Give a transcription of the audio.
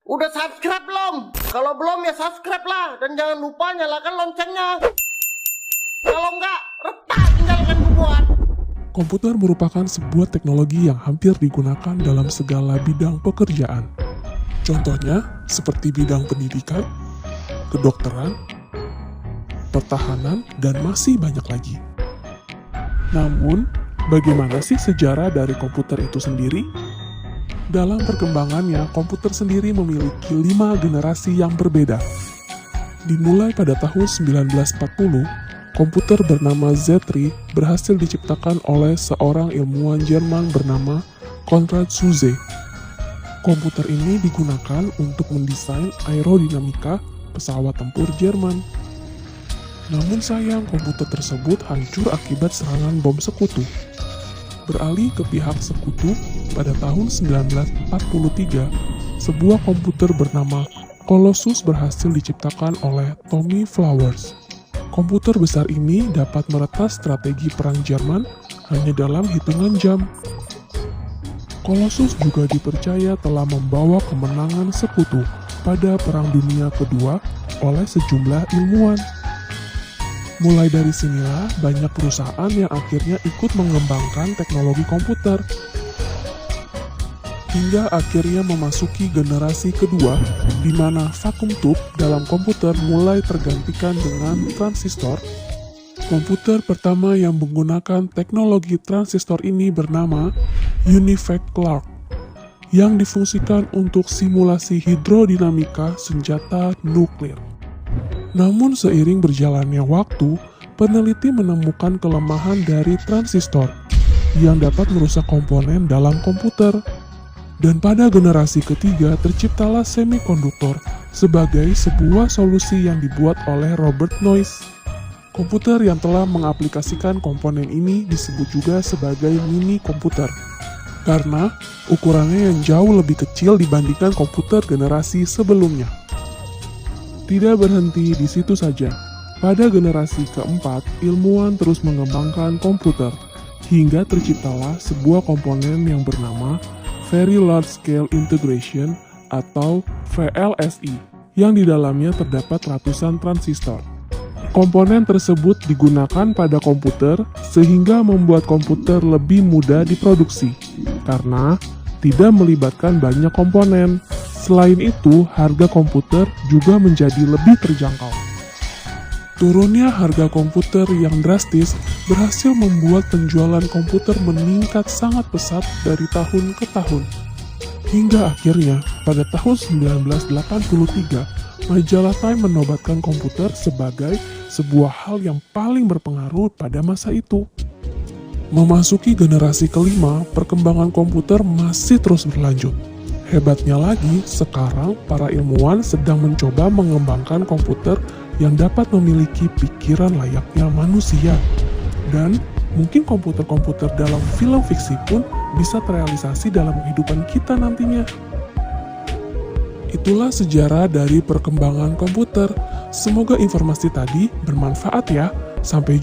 Udah subscribe belum? Kalau belum ya subscribe lah. Dan jangan lupa nyalakan loncengnya. Kalau enggak, retak tinggalkan bubuan. Komputer merupakan sebuah teknologi yang hampir digunakan dalam segala bidang pekerjaan. Contohnya seperti bidang pendidikan, kedokteran, pertahanan, dan masih banyak lagi. Namun, bagaimana sih sejarah dari komputer itu sendiri? Dalam perkembangannya, komputer sendiri memiliki 5 generasi yang berbeda. Dimulai pada tahun 1940, komputer bernama Z3 berhasil diciptakan oleh seorang ilmuwan Jerman bernama Konrad Zuse. Komputer ini digunakan untuk mendesain aerodinamika pesawat tempur Jerman. Namun sayang, komputer tersebut hancur akibat serangan bom sekutu. Beralih ke pihak sekutu, pada tahun 1943, sebuah komputer bernama Colossus berhasil diciptakan oleh Tommy Flowers. Komputer besar ini dapat meretas strategi perang Jerman hanya dalam hitungan jam. Colossus juga dipercaya telah membawa kemenangan sekutu pada Perang Dunia Kedua oleh sejumlah ilmuwan. Mulai dari sinilah banyak perusahaan yang akhirnya ikut mengembangkan teknologi komputer. Hingga akhirnya memasuki generasi kedua, di mana vacuum tube dalam komputer mulai tergantikan dengan transistor. Komputer pertama yang menggunakan teknologi transistor ini bernama Univac Clark, yang difungsikan untuk simulasi hidrodinamika senjata nuklir. Namun seiring berjalannya waktu, peneliti menemukan kelemahan dari transistor yang dapat merusak komponen dalam komputer. Dan pada generasi ketiga terciptalah semikonduktor sebagai sebuah solusi yang dibuat oleh Robert Noyce. Komputer yang telah mengaplikasikan komponen ini disebut juga sebagai mini komputer, karena ukurannya yang jauh lebih kecil dibandingkan komputer generasi sebelumnya. Tidak berhenti di situ saja. Pada generasi keempat, ilmuwan terus mengembangkan komputer, hingga terciptalah sebuah komponen yang bernama Very Large Scale Integration atau VLSI, yang di dalamnya terdapat ratusan transistor. Komponen tersebut digunakan pada komputer sehingga membuat komputer lebih mudah diproduksi, karena tidak melibatkan banyak komponen. Selain itu, harga komputer juga menjadi lebih terjangkau. Turunnya harga komputer yang drastis berhasil membuat penjualan komputer meningkat sangat pesat dari tahun ke tahun. Hingga akhirnya, pada tahun 1983, majalah Time menobatkan komputer sebagai sebuah hal yang paling berpengaruh pada masa itu. Memasuki generasi kelima, perkembangan komputer masih terus berlanjut. Hebatnya lagi, sekarang para ilmuwan sedang mencoba mengembangkan komputer yang dapat memiliki pikiran layaknya manusia. Dan mungkin komputer-komputer dalam film fiksi pun bisa terrealisasi dalam kehidupan kita nantinya. Itulah sejarah dari perkembangan komputer. Semoga informasi tadi bermanfaat ya. Sampai